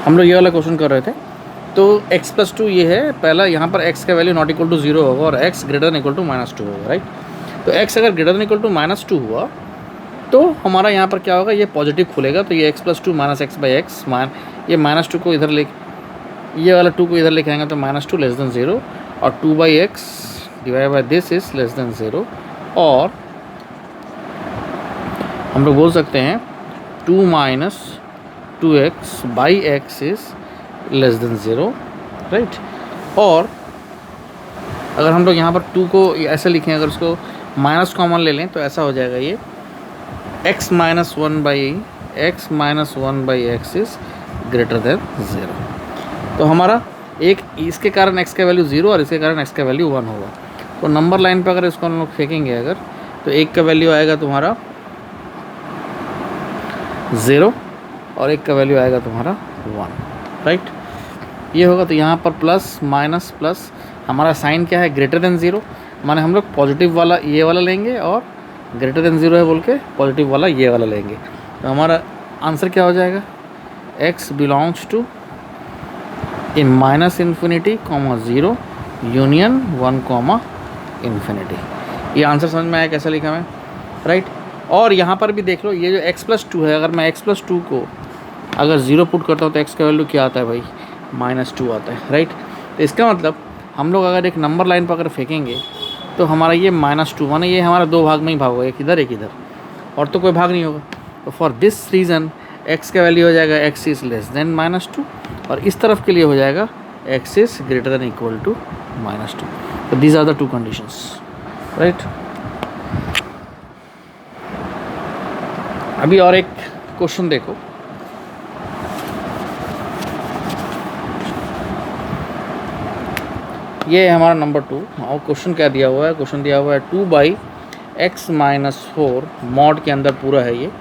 हम लोग ये वाला क्वेश्चन कर रहे थे। तो x+2 ये है, पहला यहाँ पर x का वैल्यू नॉट इक्वल टू 0 होगा और x greater than equal to -2 होगा, राइट। तो x अगर ग्रेटर देन इक्वल टू -2 हुआ तो हमारा यहाँ पर क्या होगा, ये पॉजिटिव खुलेगा, तो ये x+2 -x/x ये -2 को इधर ले, ये वाला 2 को इधर लेके आएंगे तो -2 लेस देन 0 और 2/x divide by this is less than 0, और हम लोग बोल सकते हैं 2 - 2x/x is less than 0, right. और अगर हम लोग यहाँ पर 2 को ऐसे लिखें, अगर उसको माइनस कॉमन ले लें तो ऐसा हो जाएगा, ये x - 1/x is greater than 0। तो हमारा एक इसके कारण x का वैल्यू 0 और इसके कारण x का वैल्यू 1 होगा। तो नंबर लाइन पे अगर इसको हम लोग फेंकेंगे अगर, तो एक का वैल्यू आएगा तुम्हारा 0 और एक का वैल्यू आएगा तुम्हारा 1, राइट। ये होगा, तो यहाँ पर प्लस माइनस प्लस, हमारा साइन क्या है, ग्रेटर देन 0, माने हम लोग पॉजिटिव वाला ये वाला लेंगे और ग्रेटर देन 0 है बोल के पॉजिटिव वाला ये वाला लेंगे। तो हमारा आंसर क्या हो जाएगा, x belongs to in -∞, 0 union 1, ∞। ये आंसर समझ में आया कैसा लिखा मैं, राइट। और यहाँ पर भी देख लो, ये जो x+2 है, अगर मैं x+2 को अगर 0 पुट करता हूँ तो x का वैल्यू क्या आता है भाई, -2 आता है, राइट। तो इसका मतलब हम लोग अगर एक नंबर लाइन पर अगर फेंकेंगे तो हमारा ये -2 माने ये हमारा 2 भाग में ही भाग होगा, एक इधर एक इधर, और तो कोई भाग नहीं होगा। तो फॉर दिस रीज़न x का वैल्यू हो जाएगा x इज़ लेस देन -2, और इस तरफ के लिए हो जाएगा x is greater than equal to -2। तो these are the 2 conditions, right. अभी और एक क्वेश्चन देखो, ये है हमारा नंबर 2, और क्वेश्चन क्या दिया हुआ है, क्वेश्चन दिया हुआ है 2/x - 4 मॉड के अंदर पूरा है ये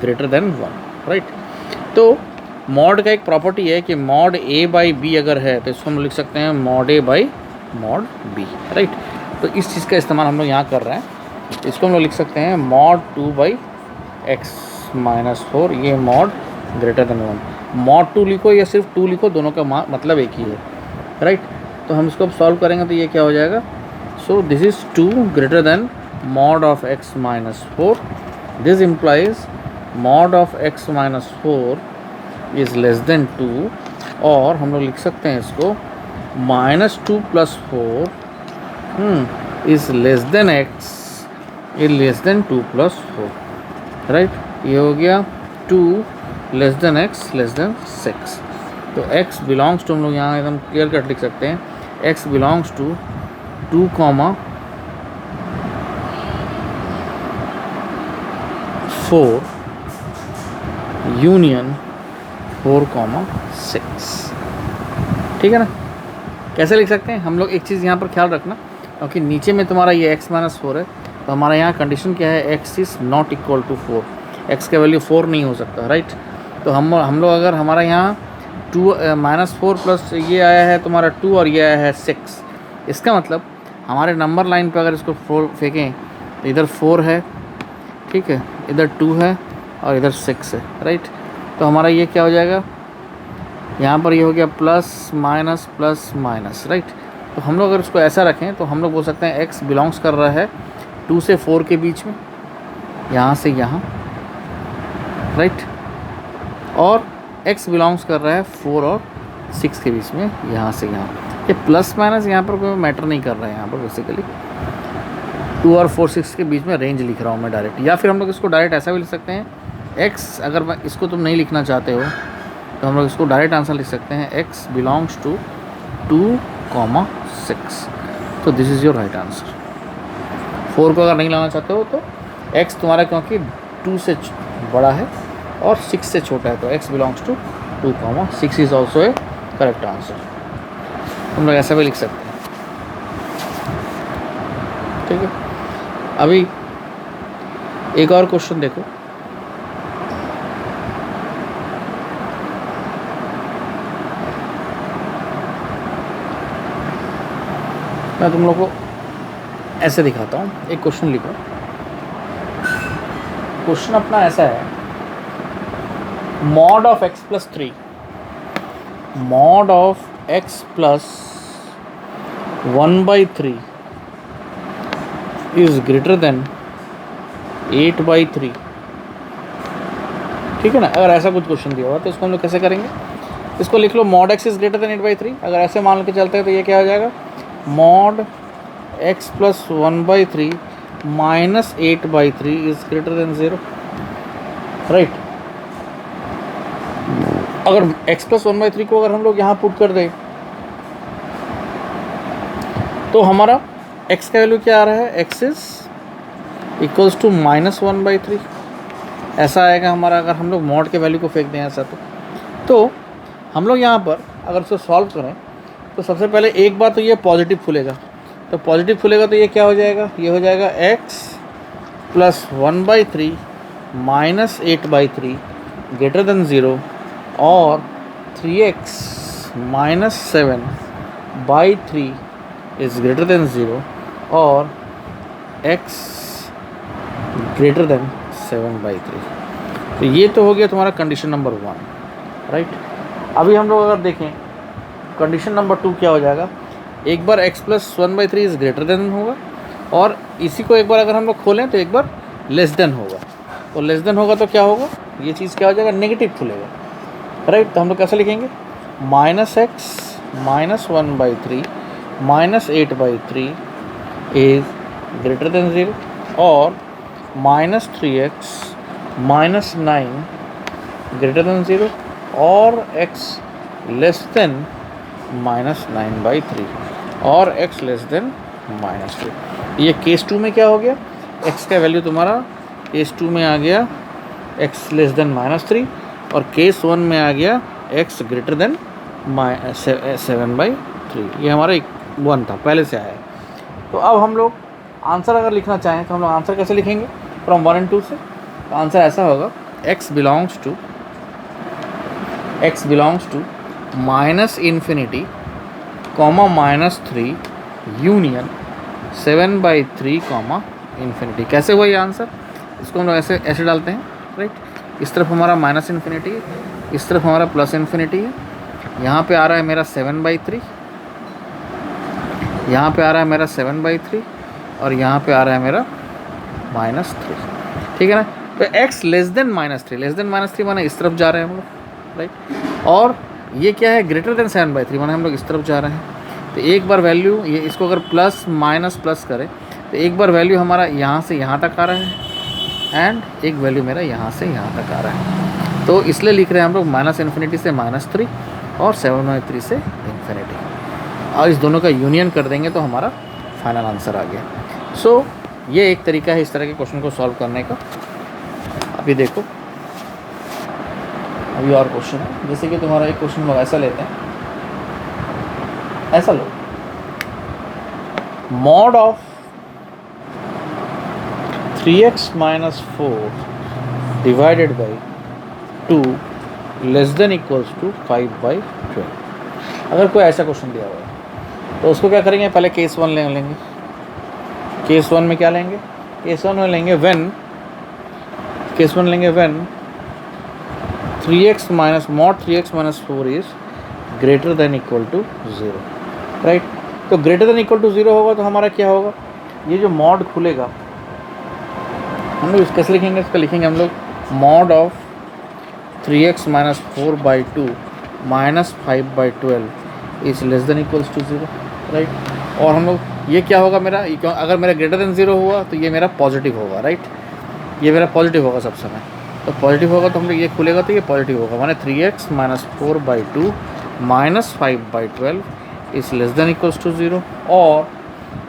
ग्रेटर देन 1, राइट। तो मॉड का एक प्रॉपर्टी है कि मॉड a/b अगर है तो इसको हम लिख सकते हैं मॉड a/मॉड b, राइट। तो इस चीज़ का इस्तेमाल हम लोग यहाँ कर रहे हैं, इसको हम लोग लिख सकते हैं मॉड 2/x - 4 ये मॉड ग्रेटर देन 1। मॉड 2 लिखो या सिर्फ 2 लिखो, दोनों का मतलब एक ही है, राइट। तो हम इसको अब सॉल्व करेंगे तो ये क्या हो जाएगा, सो this is 2 greater than mod of x - 4, this implies mod of x - 4 is less than 2, और हम लोग लिख सकते हैं इसको -2 + 4 is less than x is less than 2 + 4, right. ये हो गया 2 less than x less then 6। तो x बिलोंग्स टू, हम लोग यहाँ एकदम क्लियर कट लिख सकते हैं, x बिलोंग्स टू 2, 4 यूनियन 4, 6, ठीक है ना। कैसे लिख सकते हैं हम लोग, एक चीज़ यहाँ पर ख्याल रखना, क्योंकि नीचे में तुम्हारा ये x - 4 है, तो हमारा यहाँ कंडीशन क्या है, x is not equal to 4, x का वैल्यू 4 नहीं हो सकता, राइट। तो हम लोग अगर हमारा यहाँ 2 -4 प्लस ये आया है तुम्हारा 2 और ये आया है 6, इसका मतलब हमारे नंबर लाइन पे अगर इसको 4 फेंकें तो इधर 4 है, ठीक है, इधर 2 है और इधर 6 है, राइट। तो हमारा ये क्या हो जाएगा, यहाँ पर ये हो गया plus minus plus minus, right. तो हम लोग अगर इसको ऐसा रखें तो हम लोग बोल सकते हैं x बिलोंग्स कर रहा है 2 से 4 के बीच में, यहाँ से यहाँ, राइट, और x बिलोंग्स कर रहा है 4 और 6 के बीच में, यहाँ से यहाँ। ये प्लस माइनस यहाँ पर कोई मैटर नहीं कर रहा है, यहाँ पर बेसिकली 2 और 4, 6 के बीच में रेंज लिख रहा हूँ मैं डायरेक्ट। या फिर हम लोग इसको डायरेक्ट ऐसा भी लिख सकते हैं, x अगर मैं इसको तुम नहीं लिखना चाहते हो तो हम लोग इसको डायरेक्ट आंसर लिख सकते हैं x बिलोंग्स टू 2, 6। तो this is your right answer. 4 को अगर नहीं लाना चाहते हो तो x तुम्हारा क्योंकि 2 से बड़ा है और 6 से छोटा है, तो x belongs to 2, 6 is also a correct answer. हम लोग ऐसा भी लिख सकते हैं, ठीक है। अभी एक और क्वेश्चन देखो, मैं तुम लोग को ऐसे दिखाता हूँ। एक क्वेश्चन लिखो, क्वेश्चन अपना ऐसा है, mod of x + 3 mod of x plus 1/3 is greater than 8/3। ठीक है ना। अगर ऐसा कुछ क्वेश्चन दिया हुआ तो इसको हम लोग कैसे करेंगे, इसको लिख लो mod x is greater than 8/3। अगर ऐसे मान के चलते हैं तो ये क्या हो जाएगा, mod x plus 1/3 minus 8/3 is greater than 0, right. अगर x प्लस 1/3 को अगर हम लोग यहाँ पुट कर दें तो हमारा x का वैल्यू क्या आ रहा है, x is equals to minus 1/3 ऐसा आएगा हमारा। अगर हम लोग मॉड के वैल्यू को फेंक दें ऐसा तो हम लोग यहाँ पर अगर उसको सॉल्व करें तो सबसे पहले एक बार तो ये पॉजिटिव खुलेगा, तो पॉजिटिव खुलेगा तो ये क्या हो जाएगा, ये हो जाएगा x plus 1/3 minus 8/3 greater than 0 और 3x minus 7/3 is greater than 0 और x ग्रेटर देन 7/3। तो ये तो हो गया तुम्हारा कंडीशन नंबर 1, राइट। अभी हम लोग अगर देखें कंडीशन नंबर 2 क्या हो जाएगा, एक बार x plus 1/3 is greater then होगा और इसी को एक बार अगर हम लोग खोलें तो एक बार लेस देन होगा। तो लेस देन होगा तो क्या होगा, ये चीज़ क्या हो जाएगा, नेगेटिव खुलेगा, राइट। तो हम लोग कैसे लिखेंगे, minus x minus 1/3 minus 8/3 is greater than 0 और minus 3x minus 9 greater than 0 और x लेस देन माइनस 9/3 और x लेस देन माइनस 2। ये केस 2 में क्या हो गया, x का वैल्यू तुम्हारा केस 2 में आ गया x लेस देन माइनस 3 और केस 1 में आ गया x ग्रेटर देन 7/3। ये हमारा 1 था, पहले से आया। तो अब हम लोग आंसर अगर लिखना चाहें तो हम लोग आंसर कैसे लिखेंगे, फ्रॉम 1 and 2 से। तो आंसर ऐसा होगा, x belongs to minus infinity comma minus 3 union 7/3 comma infinity. कैसे हुआ ये आंसर, इसको हम लोग ऐसे डालते हैं, राइट। इस तरफ हमारा माइनस इन्फिनिटी है, इस तरफ हमारा प्लस इन्फिनिटी है। यहाँ पे आ रहा है मेरा 7/3, यहाँ पे आ रहा है मेरा 7/3 और यहाँ पे आ रहा है मेरा -3, ठीक है ना। तो x लेस देन -3 माने इस तरफ जा रहे हैं हम लोग, राइट। और ये क्या है, ग्रेटर देन 7/3 माने हम लोग इस तरफ जा रहे हैं। तो एक बार वैल्यू ये इसको अगर प्लस माइनस प्लस करें तो एक बार वैल्यू हमारा यहाँ से यहाँ तक आ रहा है एंड एक वैल्यू मेरा यहाँ से यहाँ तक आ रहा है। तो इसलिए लिख रहे हैं हम लोग माइनस इन्फिनिटी से -3 और 7/3 से इन्फिनिटी, और इस दोनों का यूनियन कर देंगे तो हमारा फाइनल आंसर आ गया। सो ये एक तरीका है इस तरह के क्वेश्चन को सॉल्व करने का। अभी देखो, अभी और क्वेश्चन है, जैसे कि तुम्हारा एक क्वेश्चन लोग ऐसा लेते हैं, ऐसा लो, mod of 3x minus 4 divided by 2 less than equals to 5/12। अगर कोई ऐसा क्वेश्चन दिया हुआ है तो उसको क्या करेंगे, पहले केस 1 ले लेंगे। केस 1 में क्या लेंगे, केस 1 में लेंगे when 3x minus mod 3x minus 4 is greater than equal to 0, right. तो ग्रेटर देन इक्वल टू 0 होगा तो हमारा क्या होगा, ये जो मॉड खुलेगा हम लोग कैसे लिखेंगे, इसका लिखेंगे हम लोग mod of 3x minus 4/2 minus 5/12 is less than equals to 0, right. और हम लोग ये क्या होगा मेरा, अगर मेरा ग्रेटर देन 0 हुआ तो ये मेरा पॉजिटिव होगा, राइट। ये मेरा पॉजिटिव होगा सब समय, तो पॉजिटिव होगा तो हम लोग ये खुलेगा तो ये पॉजिटिव होगा, माने 3x minus 4/2 minus 5/12 is less than equals to 0। और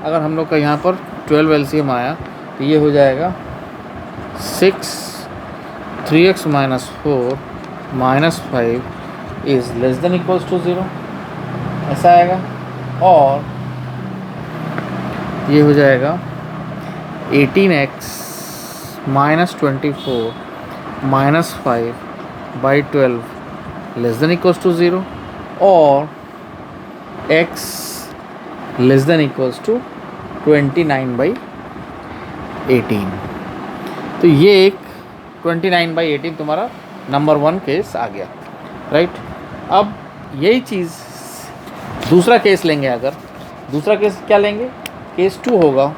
अगर हम लोग का यहाँ पर 12 LCM आया तो ये हो जाएगा 3x minus 4 minus 5 is less than equals to 0, ऐसा आएगा। और ये हो जाएगा 18x minus 24 minus 5/12 less than equals to 0 और x less than equals to 29/18। तो ये एक 29/18 तुम्हारा नंबर 1 केस आ गया, राइट। अब यही चीज़ दूसरा केस लेंगे, अगर दूसरा केस क्या लेंगे, केस 2 होगा।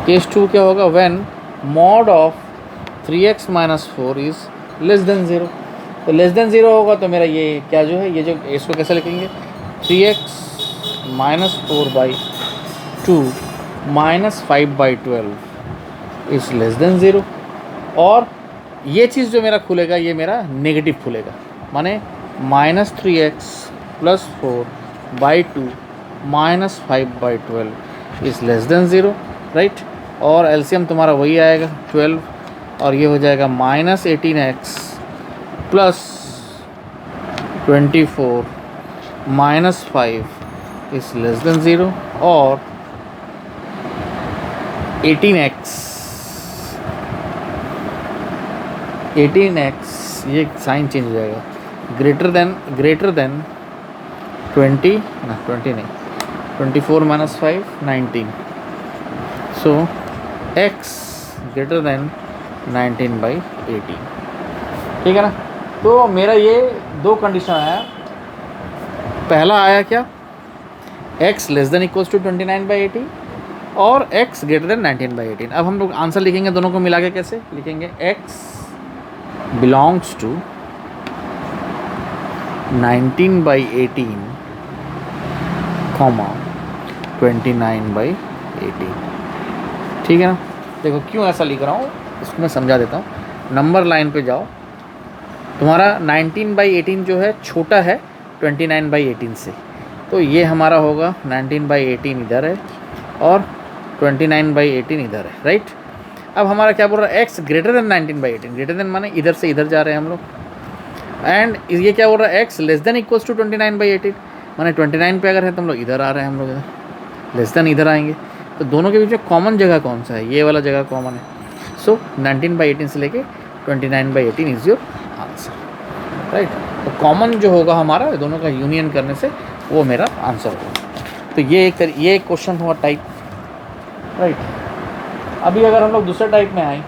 केस 2 क्या होगा, when mod of 3x minus 4 is less than 0। तो लेस देन 0 होगा तो मेरा ये क्या जो है, ये जो इसको कैसे लिखेंगे, 3x minus 4/2 minus 5/12 is less than 0। और ये चीज़ जो मेरा खुलेगा ये मेरा नेगेटिव खुलेगा, माने minus 3x plus 4/2 minus 5/12 is less than 0, right. और एलसीएम तुम्हारा वही आएगा 12, और ये हो जाएगा minus 18x plus 24 minus 5 is less than 0, और 18x ये साइन चेंज हो जाएगा, ग्रेटर देन 20 नहीं 24 माइनस 5 19, सो x ग्रेटर देन 19/18, ठीक है ना। तो मेरा ये दो कंडीशन आया। पहला आया क्या, x less than equals to 29/18 और x ग्रेटर देन 19/18। अब हम लोग आंसर लिखेंगे दोनों को मिला के, कैसे लिखेंगे, x बिलोंग्स टू 19/18 कॉमा 29/18, ठीक है ना। देखो क्यों ऐसा लिख रहा हूँ इसको मैं समझा देता हूँ। नंबर लाइन पे जाओ, तुम्हारा 19/18 जो है छोटा है 29/18 से, तो ये हमारा होगा 19/18 इधर है और 29/18 इधर है, राइट। अब हमारा क्या बोल रहा है, x greater then 19/18, greater than माने इधर से इधर जा रहे हैं हम लोग, एंड ये क्या बोल रहा है, x less than equals to 29/18, माने 29 पे अगर है तो हम लोग इधर आ रहे हैं, हम लोग इधर लेस देन इधर आएंगे। तो दोनों के बीच में कॉमन जगह कौन सा है, ये वाला जगह कॉमन है। सो 19/18 से लेके 29/18 इज़ योर आंसर, राइट। तो कॉमन जो होगा हमारा दोनों का यूनियन करने से वो मेरा आंसर होगा। तो ये एक क्वेश्चन हुआ टाइप, राइट। अभी अगर हम लोग दूसरे टाइप में आए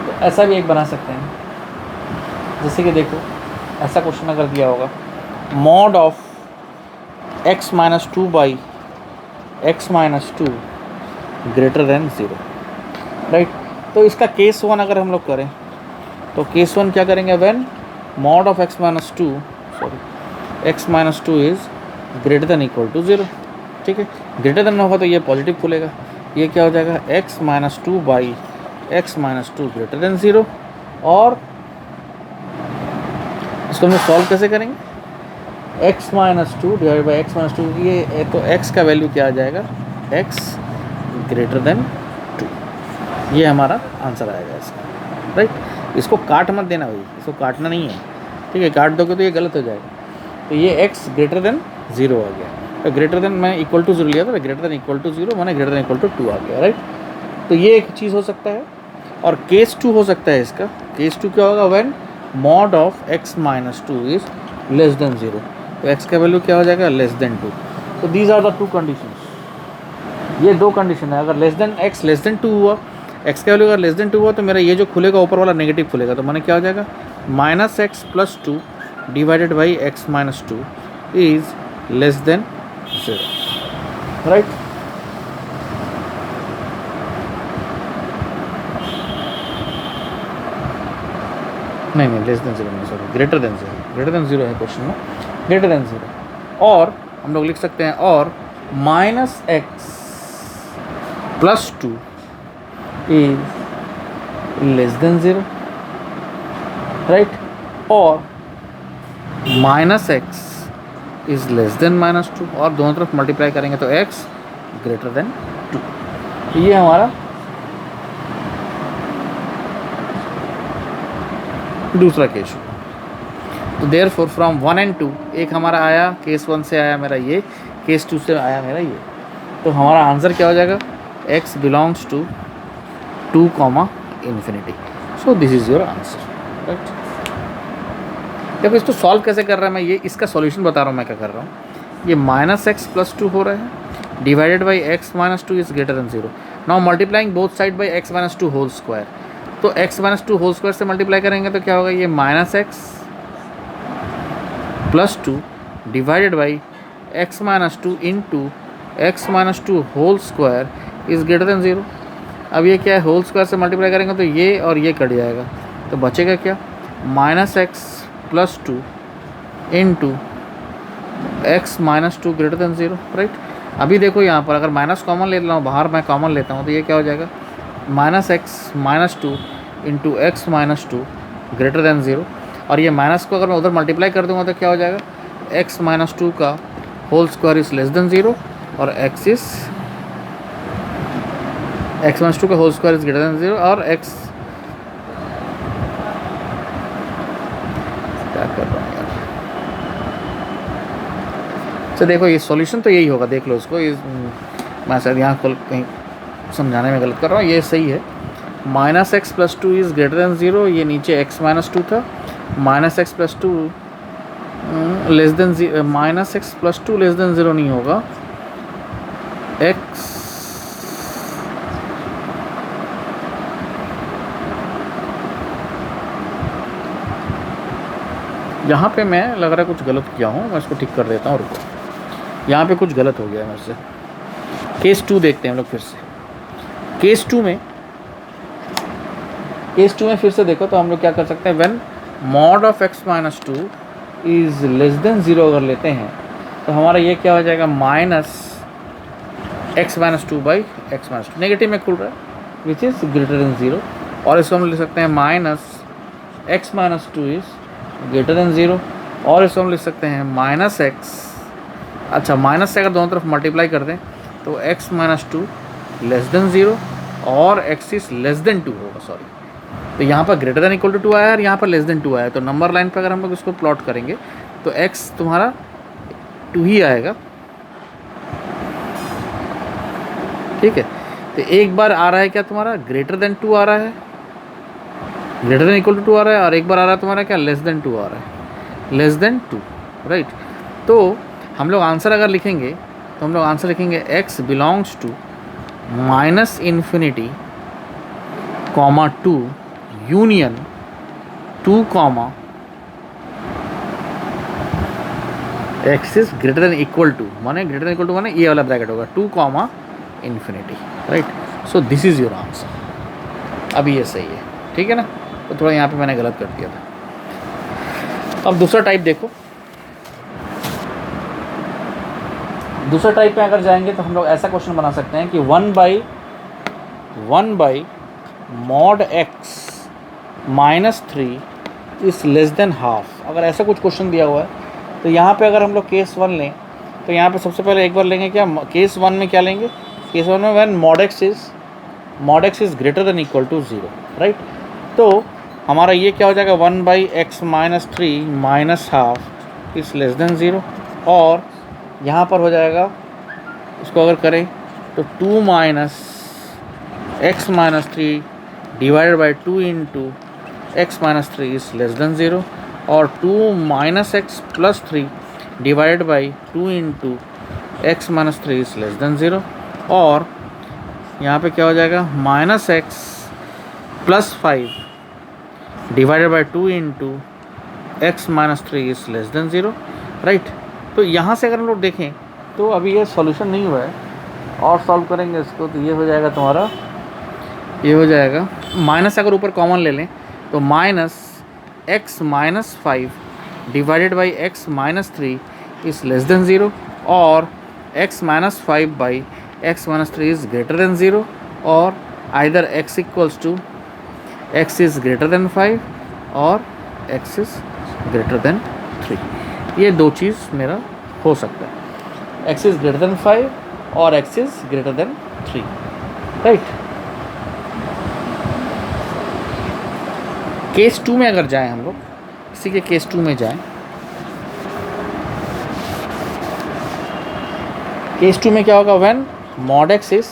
तो ऐसा भी एक बना सकते हैं, जैसे कि देखो ऐसा क्वेश्चन अगर दिया होगा, mod of x minus 2 greater than 0, right. तो इसका केस 1 अगर हम लोग करें तो केस 1 क्या करेंगे, when mod of x minus 2 is greater than equal to 0, ठीक है। ग्रेटर देन होगा तो ये पॉजिटिव खुलेगा, ये क्या हो जाएगा, x माइनस 2 ग्रेटर देन 0। और इसको हम सॉल्व कैसे करेंगे, x minus 2 divide by x minus 2, ये तो x का वैल्यू क्या आ जाएगा, x ग्रेटर देन 2, ये हमारा आंसर आएगा इसका, राइट। इसको काट मत देना भाई, इसको काटना नहीं है, ठीक है, काट दोगे तो ये गलत हो जाएगा। तो ये x ग्रेटर देन 0 आ गया, तो ग्रेटर देन मैं इक्वल टू 0 लिया था, ग्रेटर देन इक्वल टू 0 मैंने ग्रेटर देन इक्वल टू 2 आ गया, राइट। तो ये एक चीज़ हो सकता है। और केस 2 हो सकता है इसका, केस 2 क्या होगा, when mod of x minus 2 is less than 0, तो x का वैल्यू क्या हो जाएगा, लेस देन 2। तो these are the two conditions, ये दो कंडीशन है। अगर less than x less than 2 हुआ, x का वैल्यू अगर लेस देन 2 हुआ तो मेरा ये जो खुलेगा ऊपर वाला नेगेटिव खुलेगा, तो मैंने क्या हो जाएगा, minus x plus 2 divided by x minus 2 is less than 0, right. नहीं लेस देन 0 नहीं, सॉरी, ग्रेटर देन 0 है क्वेश्चन में, ग्रेटर देन 0। और हम लोग लिख सकते हैं, और minus x plus 2 is less than 0, right. और minus x is less than minus 2, और दोनों तरफ मल्टीप्लाई करेंगे तो x ग्रेटर देन 2। ये हमारा दूसरा केस। तो देयरफॉर फ्रॉम 1 and 2, एक हमारा आया केस 1 से आया मेरा ये, केस 2 से आया मेरा ये, तो हमारा आंसर क्या हो जाएगा, x belongs to 2, infinity. So this is your answer, right. देखो इसको सॉल्व कैसे कर रहा है मैं, ये इसका सॉल्यूशन बता रहा हूँ मैं क्या कर रहा हूँ। ये माइनस x प्लस 2 हो रहा है, divided by x minus 2 is greater than 0। Now multiplying both side by x minus 2 whole square, तो x minus two whole square से मल्टीप्लाई करेंगे तो क्या होगा, ये minus x plus two divided by x minus two into x minus two whole square is greater than zero. अब ये क्या है, होल स्क्वायर से मल्टीप्लाई करेंगे तो ये और ये कट जाएगा, तो बचेगा क्या, minus x plus to into x minus to greater than zero, right. अभी देखो यहाँ पर अगर माइनस कॉमन ले रहा हूँ, बाहर मैं कॉमन लेता हूँ, तो ये क्या हो जाएगा, minus x minus two into x minus to greater than zero. और ये माइनस को अगर मैं उधर मल्टीप्लाई कर दूँगा तो क्या हो जाएगा, एक्स माइनस टू का whole square is less than zero और एक्स माइनस टू का whole square is greater than zero और एक्स, क्या कर रहा हूँ यार। तो देखो ये सॉल्यूशन तो यही होगा, देख लो इसको, मैं शायद यहाँ कहीं समझाने में गलत कर रहा हूँ, ये सही है। Minus x plus two is greater than zero, ये नीचे एक्स माइनस टू था, minus x plus to less than zero, minus x plus to less than zero नहीं होगा, एक्स यहाँ पे मैं लग रहा है कुछ गलत किया हूँ, मैं इसको ठीक कर देता हूँ, रुको, यहाँ पे कुछ गलत हो गया है मेरे से। केस टू देखते हैं हम लोग फिर से। केस टू में फिर से देखो तो हम लोग क्या कर सकते हैं, when mod of x minus two is less than zero अगर लेते हैं तो हमारा ये क्या हो जाएगा, minus x minus two by x minus to, negative में खुल रहा है, which is greater than zero. और इसको हम लिख सकते हैं minus x minus two is greater than zero, और इसको हम लिख सकते हैं माइनस एक्स, अच्छा माइनस से अगर दोनों तरफ मल्टीप्लाई कर दें तो X minus two less than zero और x is less than two होगा, सॉरी। तो यहाँ पर greater than equal to two आया और यहाँ पर लेस देन टू आया, तो नंबर लाइन पर अगर हम लोग इसको प्लॉट करेंगे तो एक्स तुम्हारा टू ही आएगा, ठीक है। तो एक बार आ रहा है क्या तुम्हारा, ग्रेटर देन टू आ रहा है, greater than equal to two आ रहा है, और एक बार आ रहा है तुम्हारा क्या, लेस देन टू आ रहा है, लेस देन टू, राइट। तो हम लोग आंसर अगर लिखेंगे तो हम लोग आंसर लिखेंगे x belongs to minus infinity comma two union two comma x is greater than equal to, माने ग्रेटर देन इक्वल टू माने ये वाला ब्रैकेट होगा, two comma infinity, right. So this is your answer. अभी ये सही है, ठीक है ना, तो थोड़ा यहाँ पे मैंने गलत कर दिया था। अब दूसरा टाइप देखो, दूसरा टाइप पे अगर जाएंगे तो हम लोग ऐसा क्वेश्चन बना सकते हैं कि one by mod x minus three is less than half, अगर ऐसा कुछ क्वेश्चन दिया हुआ है तो यहाँ पे अगर हम लोग केस वन लें तो यहाँ पे सबसे पहले एक बार लेंगे क्या, केस वन में क्या लेंगे, केस वन में when mod X is greater than equal to zero, right. तो हमारा ये क्या हो जाएगा, one by x minus three minus half is less than zero, और यहाँ पर हो जाएगा, इसको अगर करें तो two minus x minus three divided by two into x minus three is less than zero, और two minus x plus three divided by two into x minus three is less than zero, और यहाँ पे क्या हो जाएगा, minus x plus five divided by two into x minus three is less than zero, right. तो यहाँ से अगर हम लोग देखें तो अभी ये सॉल्यूशन नहीं हुआ है, और सॉल्व करेंगे इसको तो ये हो जाएगा तुम्हारा, ये हो जाएगा माइनस, अगर ऊपर कॉमन ले लें तो minus x minus five divided by x minus three is less than zero, और x minus five by x minus three is greater than zero, और either x equals to x is greater than five और x is greater than three. ये दो चीज़ मेरा हो सकता है, x is greater than five और x is greater than three, right. Case two में अगर जाएं हम लोग, इसी के केस टू में जाएं, केस टू में क्या होगा, when mod x is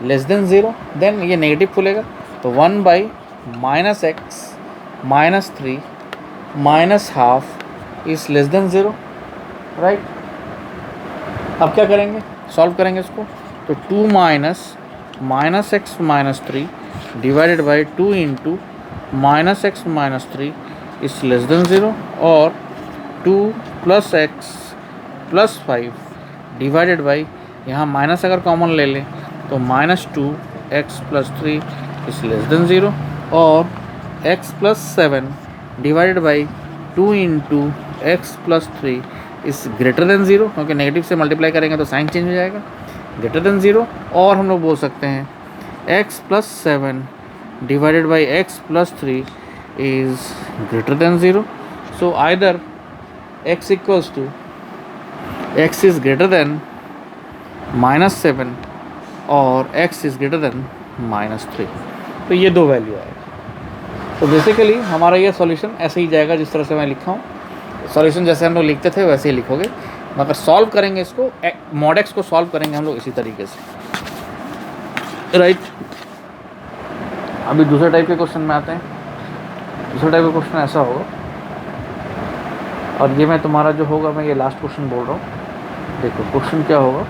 less than zero, then ये नेगेटिव खुलेगा, तो one by minus x minus three minus half is less than zero, right. अब क्या करेंगे, सॉल्व करेंगे इसको, तो two minus x minus three divided by 2 into minus x minus 3 is less than 0 और 2 plus x plus 5 divided by, यहाँ minus अगर common ले लें तो minus 2 x plus 3 is less than 0 और x plus 7 divided by 2 into x plus 3 is greater than 0, क्योंकि negative से multiply करेंगे तो साइन चेंज हो जाएगा, ग्रेटर देन 0। और हम लोग बोल सकते हैं x plus 7 divided by x plus 3 is greater than 0। So either x equals to x is greater than minus 7 और x is greater than minus 3। तो ये दो वैल्यू आएगा। तो बेसिकली हमारा ये सॉल्यूशन ऐसे ही जाएगा जिस तरह से मैं लिखा हूँ। सॉल्यूशन जैसे हम लोग लिखते थे वैसे ही लिखोगे, मगर सॉल्व करेंगे इसको, मॉड एक्स को सॉल्व करेंगे हम लोग इसी तरीके से, राइट। अभी दूसरे टाइप के क्वेश्चन में आते हैं। दूसरा टाइप का क्वेश्चन ऐसा होगा, और ये मैं तुम्हारा जो होगा, मैं ये लास्ट क्वेश्चन बोल रहा हूँ। देखो क्वेश्चन क्या होगा,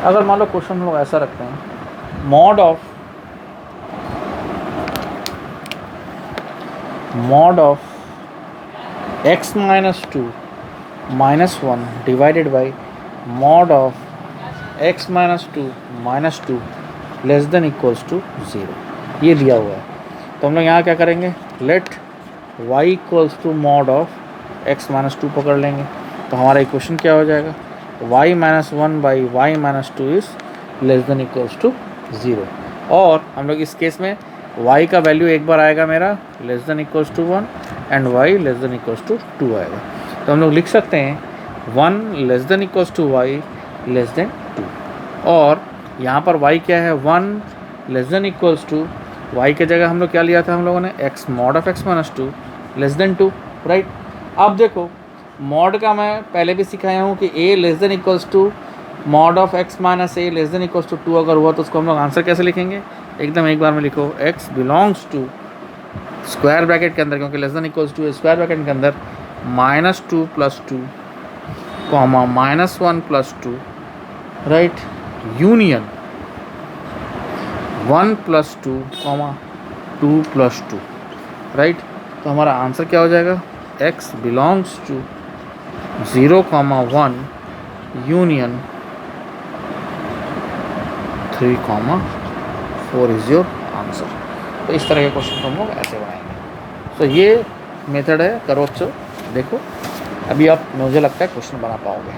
अगर मान लो क्वेश्चन हम लोग ऐसा रखते हैं, mod of x minus 2 minus 1 divided by mod of x minus 2 minus 2 less than equals to 0, ये दिया हुआ है। तो हम लोग यहाँ क्या करेंगे, let y equals to mod of x minus 2 पकड़ लेंगे। तो हमारा इक्वेशन क्या हो जाएगा, y minus 1 by y minus 2 is less than equals to 0। और हम लोग इस केस में y का वैल्यू एक बार आएगा मेरा less than equals to 1 and y less than equals to 2 आएगा। तो हम लोग लिख सकते हैं 1 less than equals to y less than 2, और यहाँ पर y क्या है, 1 less than equals to, y के जगह हम लोग क्या लिया था हम लोगों ने, x mod of x minus 2 less than 2, right. अब देखो मॉड का मैं पहले भी सिखाया हूँ कि a less than equals to mod of x minus a less than equals to 2 अगर हुआ तो उसको हम लोग आंसर कैसे लिखेंगे, एकदम एक बार में लिखो, x belongs to square bracket के अंदर, क्योंकि less than equals to square bracket के अंदर minus 2 plus 2 comma minus 1 plus 2, right, union 1 plus 2 comma 2 plus 2, right. तो हमारा आंसर क्या हो जाएगा, x belongs to 0 comma 1 union 3 comma 4 is your answer. तो इस तरह के क्वेश्चन को हम लोग ऐसे बनाएंगे। तो ये मेथड है, करो बच्चों, देखो अभी आप मुझे लगता है क्वेश्चन बना पाओगे।